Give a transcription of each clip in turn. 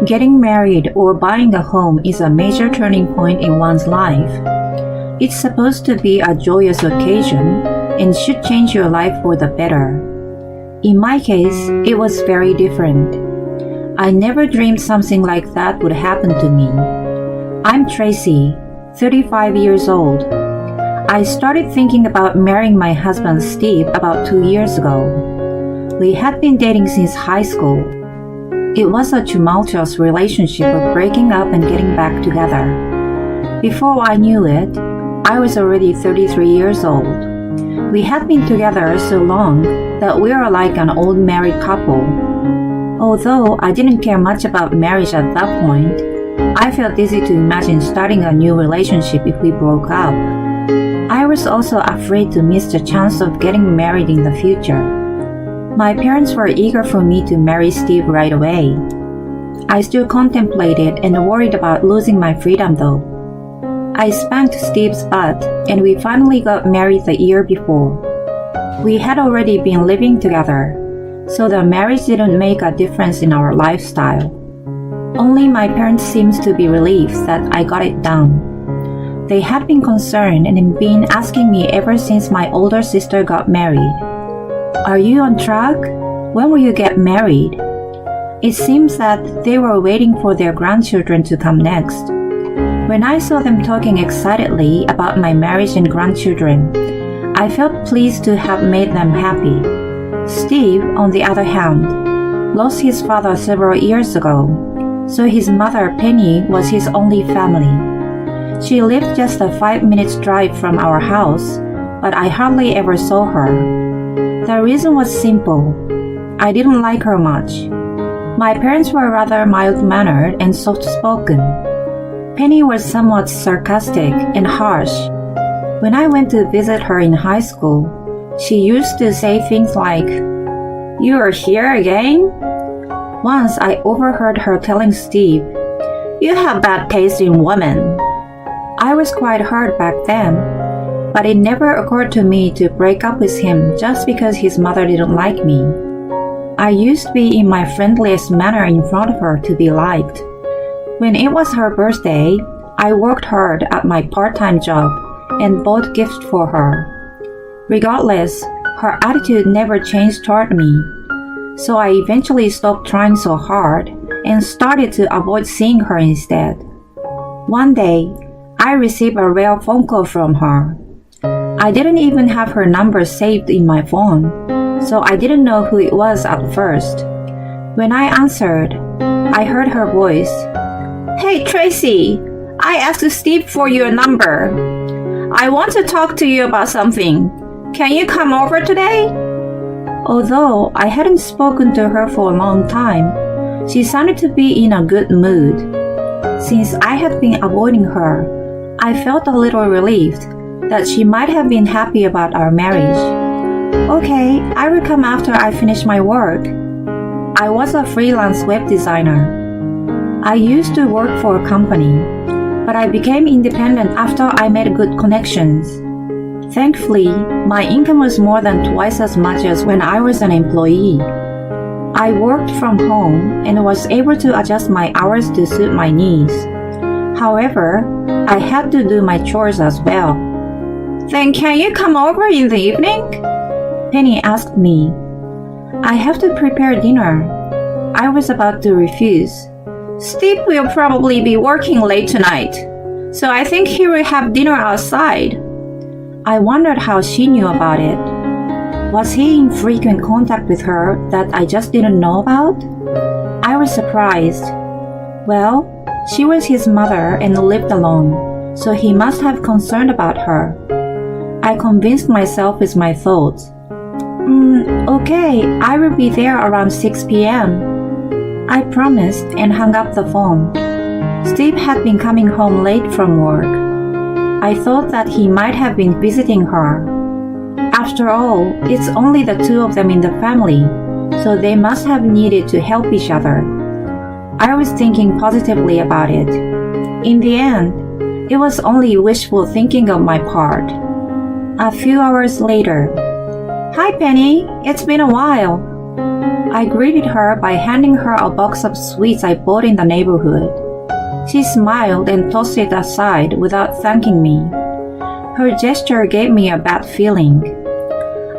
Getting married or buying a home is a major turning point in one's life. It's supposed to be a joyous occasion and should change your life for the better. In my case, it was very different. I never dreamed something like that would happen to me. I'm Tracy, 35 years old. I started thinking about marrying my husband Steve about 2 years ago. We had been dating since high school. It was a tumultuous relationship of breaking up and getting back together. Before I knew it, I was already 33 years old. We had been together so long that we were like an old married couple. Although I didn't care much about marriage at that point, I felt dizzy to imagine starting a new relationship if we broke up. I was also afraid to miss the chance of getting married in the future. My parents were eager for me to marry Steve right away. I still contemplated and worried about losing my freedom though. I spanked Steve's butt and we finally got married the year before. We had already been living together, so the marriage didn't make a difference in our lifestyle. Only my parents seemed to be relieved that I got it done. They had been concerned and been asking me ever since my older sister got married. Are you on track? When will you get married? It seems that they were waiting for their grandchildren to come next. When I saw them talking excitedly about my marriage and grandchildren, I felt pleased to have made them happy. Steve, on the other hand, lost his father several years ago, so his mother, Penny, was his only family. She lived just a 5-minute drive from our house, but I hardly ever saw her. The reason was simple. I didn't like her much. My parents were rather mild-mannered and soft-spoken. Penny was somewhat sarcastic and harsh. When I went to visit her in high school, she used to say things like, "You are here again?" Once I overheard her telling Steve, "You have bad taste in women." I was quite hurt back then, but it never occurred to me to break up with him just because his mother didn't like me. I used to be in my friendliest manner in front of her to be liked. When it was her birthday, I worked hard at my part-time job and bought gifts for her. Regardless, her attitude never changed toward me, so I eventually stopped trying so hard and started to avoid seeing her instead. One day, I received a rare phone call from her. I didn't even have her number saved in my phone, so I didn't know who it was at first. When I answered, I heard her voice. "Hey Tracy, I asked Steve for your number. I want to talk to you about something. Can you come over today?" Although I hadn't spoken to her for a long time, she sounded to be in a good mood. Since I had been avoiding her, I felt a little relieved that she might have been happy about our marriage. "Okay, I will come after I finish my work." I was a freelance web designer. I used to work for a company, but I became independent after I made good connections. Thankfully, my income was more than twice as much as when I was an employee. I worked from home and was able to adjust my hours to suit my needs. However, I had to do my chores as well. "Then can you come over in the evening?" Penny asked me. "I have to prepare dinner." I was about to refuse. "Steve will probably be working late tonight, so I think he will have dinner outside." I wondered how she knew about it. Was he in frequent contact with her that I just didn't know about? I was surprised. Well, she was his mother and lived alone, so he must have concern about her. I convinced myself with my thoughts. Okay, I will be there around 6 p.m. I promised and hung up the phone. Steve had been coming home late from work. I thought that he might have been visiting her. After all, it's only the two of them in the family, so they must have needed to help each other. I was thinking positively about it. In the end, it was only wishful thinking on my part. A few hours later, "Hi Penny, it's been a while." I greeted her by handing her a box of sweets I bought in the neighborhood. She smiled and tossed it aside without thanking me. Her gesture gave me a bad feeling.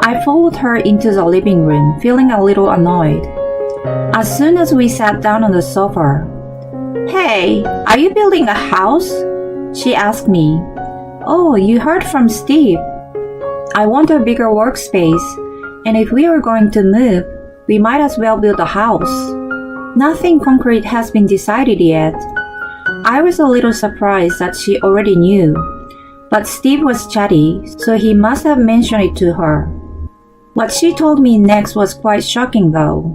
I followed her into the living room, feeling a little annoyed. As soon as we sat down on the sofa, "Hey, are you building a house?" she asked me. "Oh, you heard from Steve. I want a bigger workspace, and if we are going to move, we might as well build a house. Nothing concrete has been decided yet." I was a little surprised that she already knew, but Steve was chatty, so he must have mentioned it to her. What she told me next was quite shocking though.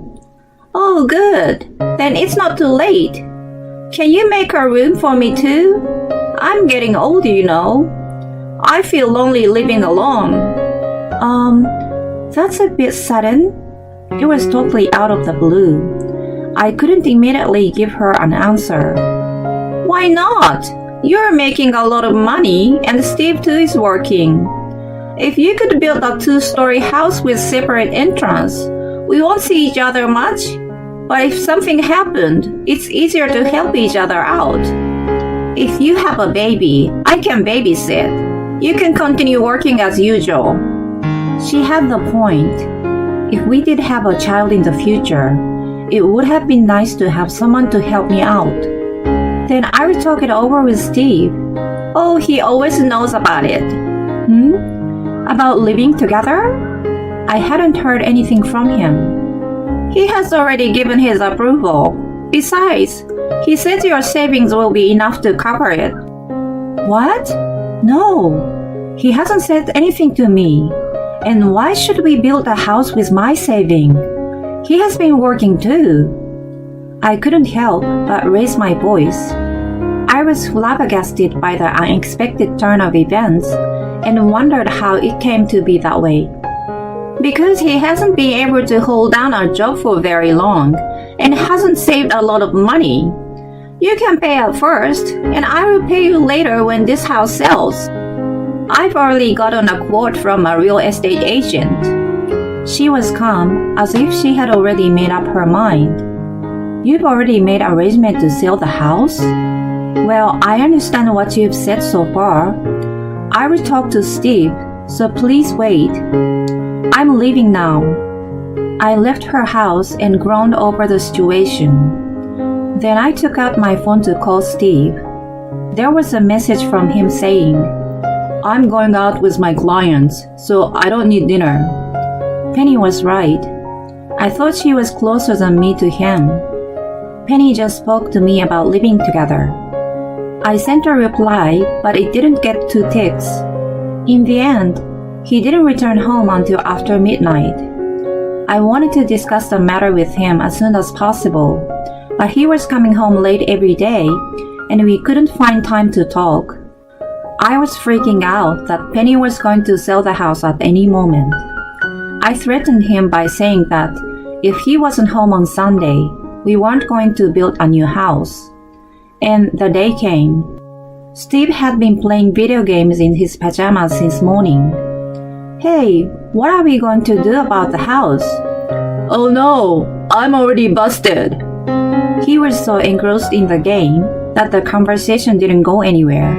"Oh, good. Then it's not too late. Can you make a room for me too? I'm getting old, you know. I feel lonely living alone." That's a bit sudden. It was totally out of the blue. I couldn't immediately give her an answer. "Why not? You're making a lot of money, and Steve too is working. If you could build a 2-story house with separate entrance, we won't see each other much. But if something happened, it's easier to help each other out. If you have a baby, I can babysit. You can continue working as usual." She had the point. If we did have a child in the future, it would have been nice to have someone to help me out. Then I would talk it over with Steve. "Oh, he always knows about it." About living together? I hadn't heard anything from him. "He has already given his approval. Besides, he says your savings will be enough to cover it." "What? No. He hasn't said anything to me. And why should we build a house with my saving? He has been working too." I couldn't help but raise my voice. I was flabbergasted by the unexpected turn of events and wondered how it came to be that way. "Because he hasn't been able to hold down a job for very long and hasn't saved a lot of money. You can pay up first, and I will pay you later when this house sells. I've already gotten a quote from a real estate agent." She was calm, as if she had already made up her mind. "You've already made arrangement to sell the house? Well, I understand what you've said so far. I will talk to Steve, so please wait. I'm leaving now." I left her house and groaned over the situation. Then I took out my phone to call Steve. There was a message from him saying, "I'm going out with my clients, so I don't need dinner." Penny was right. I thought she was closer than me to him. Penny just spoke to me about living together. I sent a reply, but it didn't get 2 ticks. In the end, he didn't return home until after midnight. I wanted to discuss the matter with him as soon as possible, but he was coming home late every day, and we couldn't find time to talk. I was freaking out that Penny was going to sell the house at any moment. I threatened him by saying that if he wasn't home on Sunday, we weren't going to build a new house. And the day came. Steve had been playing video games in his pajamas since morning. "Hey, what are we going to do about the house?" "Oh no, I'm already busted." He was so engrossed in the game that the conversation didn't go anywhere.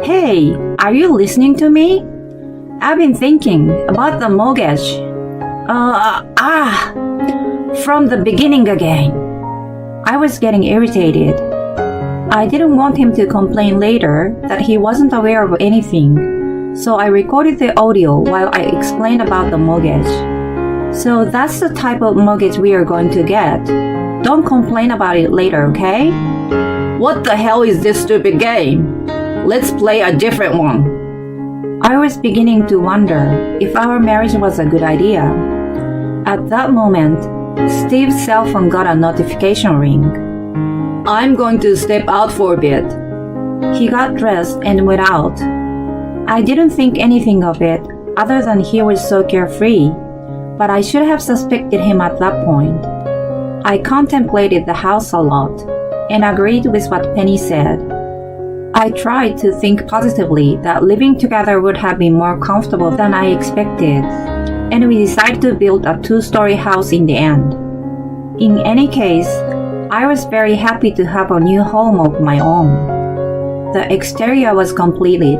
"Hey, are you listening to me? I've been thinking about the mortgage. From the beginning again." I was getting irritated. I didn't want him to complain later that he wasn't aware of anything, so I recorded the audio while I explained about the mortgage. "So that's the type of mortgage we are going to get. Don't complain about it later, okay?" "What the hell is this stupid game? Let's play a different one." I was beginning to wonder if our marriage was a good idea. At that moment, Steve's cell phone got a notification ring. "I'm going to step out for a bit." He got dressed and went out. I didn't think anything of it other than he was so carefree, but I should have suspected him at that point. I contemplated the house a lot and agreed with what Penny said. I tried to think positively that living together would have been more comfortable than I expected, and we decided to build a 2-story house in the end. In any case, I was very happy to have a new home of my own. The exterior was completed,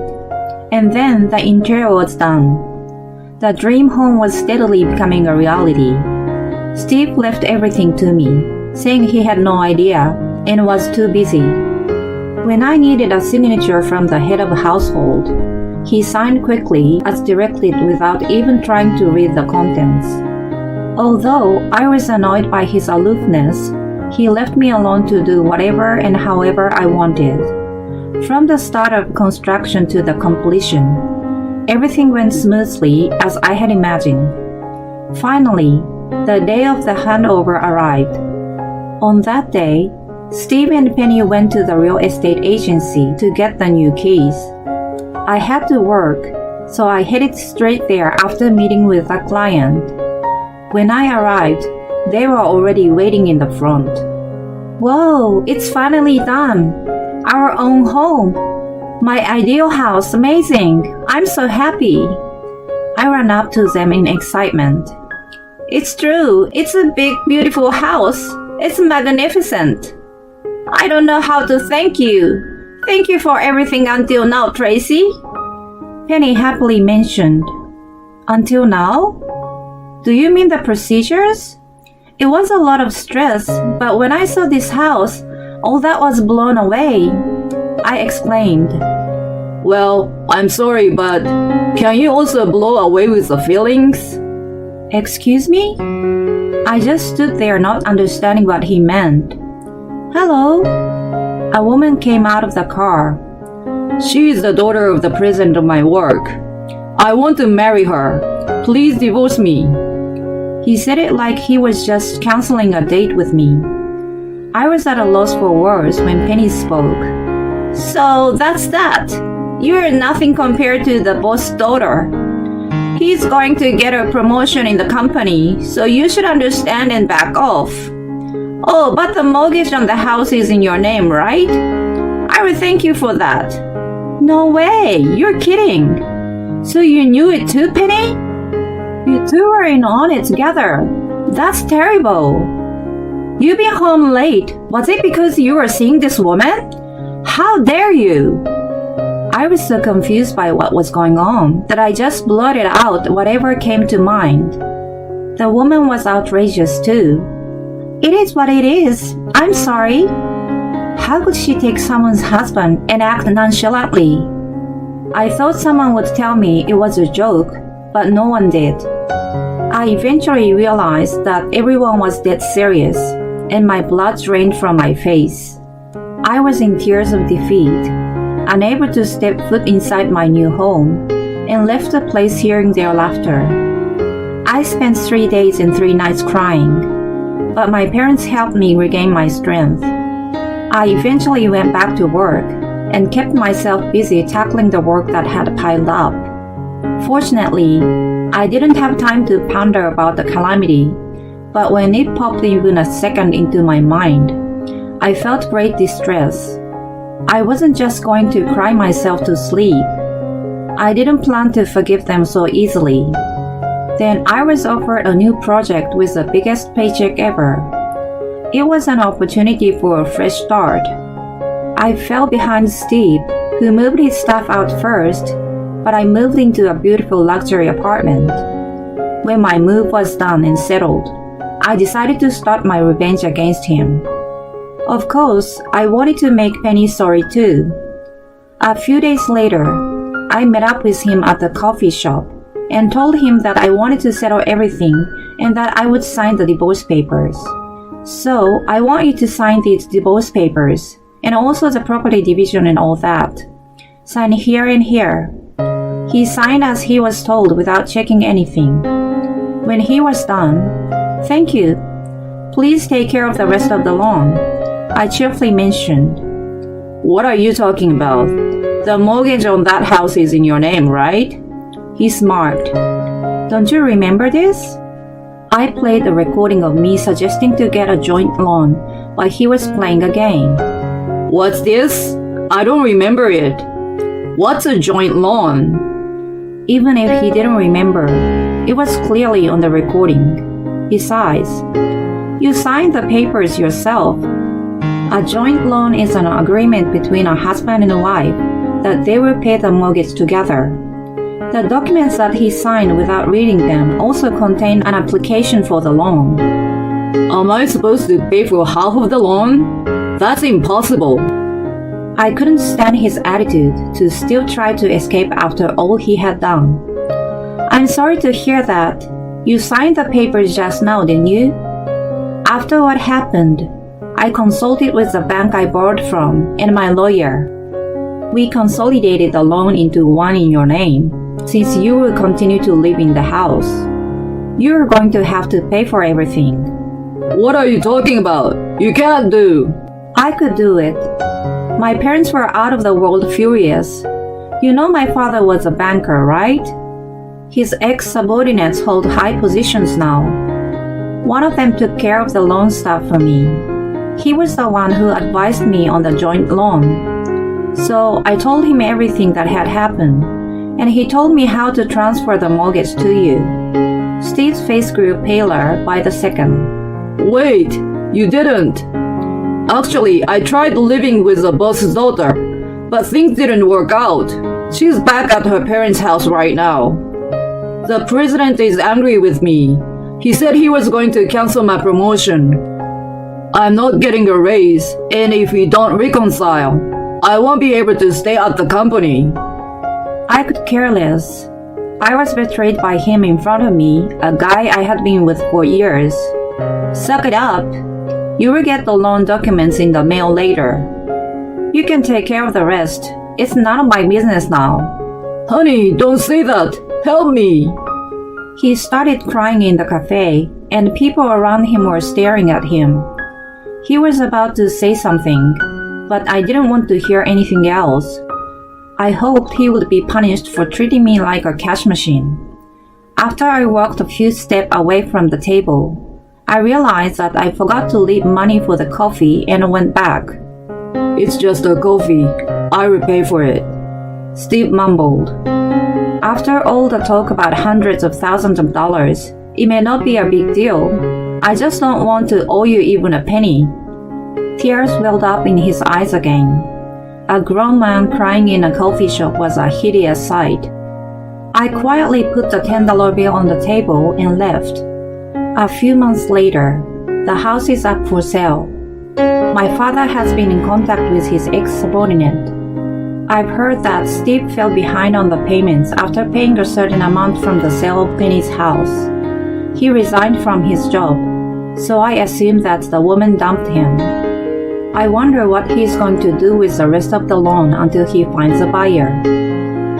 and then the interior was done. The dream home was steadily becoming a reality. Steve left everything to me, saying he had no idea and was too busy. When I needed a signature from the head of the household, he signed quickly as directed without even trying to read the contents. Although I was annoyed by his aloofness, he left me alone to do whatever and however I wanted. From the start of construction to the completion, everything went smoothly as I had imagined. Finally, the day of the handover arrived. On that day, Steve and Penny went to the real estate agency to get the new keys. I had to work, so I headed straight there after meeting with a client. When I arrived, they were already waiting in the front. Whoa, it's finally done! Our own home! My ideal house, amazing! I'm so happy! I ran up to them in excitement. It's true, it's a big, beautiful house. It's magnificent. I don't know how to thank you. Thank you for everything until now, Tracy. Penny happily mentioned. Until now? Do you mean the procedures? It was a lot of stress, but when I saw this house, all that was blown away. I exclaimed. Well, I'm sorry, but can you also blow away with the feelings? Excuse me? I just stood there not understanding what he meant. Hello? A woman came out of the car. She is the daughter of the president of my work. I want to marry her. Please divorce me. He said it like he was just canceling a date with me. I was at a loss for words when Penny spoke. So that's that. You're nothing compared to the boss' daughter. He's going to get a promotion in the company, so you should understand and back off. Oh, but the mortgage on the house is in your name, right? I will thank you for that. No way, you're kidding. So you knew it too, Penny? You two were in on it together. That's terrible. You've been home late. Was it because you were seeing this woman? How dare you? I was so confused by what was going on that I just blurted out whatever came to mind. The woman was outrageous too. It is what it is. I'm sorry. How could she take someone's husband and act nonchalantly? I thought someone would tell me it was a joke, but no one did. I eventually realized that everyone was dead serious, and my blood drained from my face. I was in tears of defeat, unable to step foot inside my new home, and left the place hearing their laughter. I spent 3 days and 3 nights crying, but my parents helped me regain my strength. I eventually went back to work and kept myself busy tackling the work that had piled up. Fortunately, I didn't have time to ponder about the calamity, but when it popped even a second into my mind, I felt great distress. I wasn't just going to cry myself to sleep. I didn't plan to forgive them so easily. Then I was offered a new project with the biggest paycheck ever. It was an opportunity for a fresh start. I fell behind Steve, who moved his stuff out first, but I moved into a beautiful luxury apartment. When my move was done and settled, I decided to start my revenge against him. Of course, I wanted to make Penny sorry too. A few days later, I met up with him at the coffee shop and told him that I wanted to settle everything and that I would sign the divorce papers. So, I want you to sign these divorce papers and also the property division and all that. Sign here and here. He signed as he was told without checking anything. When he was done, thank you. Please take care of the rest of the loan, I cheerfully mentioned. What are you talking about? The mortgage on that house is in your name, right? He smirked. Don't you remember this? I played a recording of me suggesting to get a joint loan while he was playing a game. What's this? I don't remember it. What's a joint loan? Even if he didn't remember, it was clearly on the recording. Besides, You signed the papers yourself. A joint loan is an agreement between a husband and a wife that they will pay the mortgage together. The documents that he signed without reading them also contain an application for the loan. Am I supposed to pay for half of the loan? That's impossible. I couldn't stand his attitude to still try to escape after all he had done. I'm sorry to hear that. You signed the papers just now, didn't you? After what happened, I consulted with the bank I borrowed from and my lawyer. We consolidated the loan into one in your name, since you will continue to live in the house. You're going to have to pay for everything. What are you talking about? You can't do. I could do it. My parents were out of the world furious. You know my father was a banker, right? His ex-subordinates hold high positions now. One of them took care of the loan stuff for me. He was the one who advised me on the joint loan. So I told him everything that had happened, and he told me how to transfer the mortgage to you. Steve's face grew paler by the second. Wait, you didn't. Actually, I tried living with the boss's daughter, but things didn't work out. She's back at her parents' house right now. The president is angry with me. He said he was going to cancel my promotion. I'm not getting a raise, and if we don't reconcile, I won't be able to stay at the company. I could care less. I was betrayed by him in front of me, a guy I had been with for years. Suck it up. You will get the loan documents in the mail later. You can take care of the rest. It's none of my business now. Honey, don't say that. Help me. He started crying in the cafe, and people around him were staring at him. He was about to say something, but I didn't want to hear anything else. I hoped he would be punished for treating me like a cash machine. After I walked a few steps away from the table, I realized that I forgot to leave money for the coffee and went back. It's just a coffee. I will pay for it, Steve mumbled. After all the talk about hundreds of thousands of dollars, it may not be a big deal. I just don't want to owe you even a penny. Tears welled up in his eyes again. A grown man crying in a coffee shop was a hideous sight. I quietly put the $10 bill on the table and left. A few months later, the house is up for sale. My father has been in contact with his ex-subordinate. I've heard that Steve fell behind on the payments after paying a certain amount from the sale of Penny's house. He resigned from his job, so I assume that the woman dumped him. I wonder what he's going to do with the rest of the loan until he finds a buyer.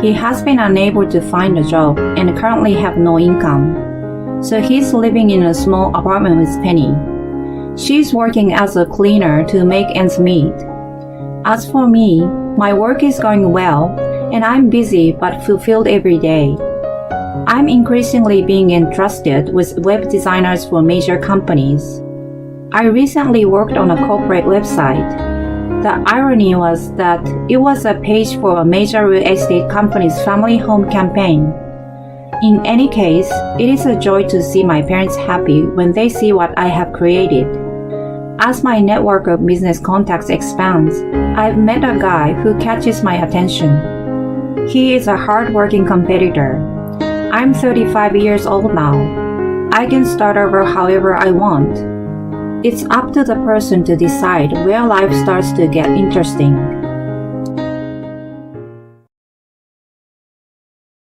He has been unable to find a job and currently have no income. So he's living in a small apartment with Penny. She's working as a cleaner to make ends meet. As for me, my work is going well, and I'm busy but fulfilled every day. I'm increasingly being entrusted with web designers for major companies. I recently worked on a corporate website. The irony was that it was a page for a major real estate company's family home campaign. In any case, it is a joy to see my parents happy when they see what I have created. As my network of business contacts expands, I've met a guy who catches my attention. He is a hard-working competitor. I'm 35 years old now. I can start over however I want. It's up to the person to decide where life starts to get interesting.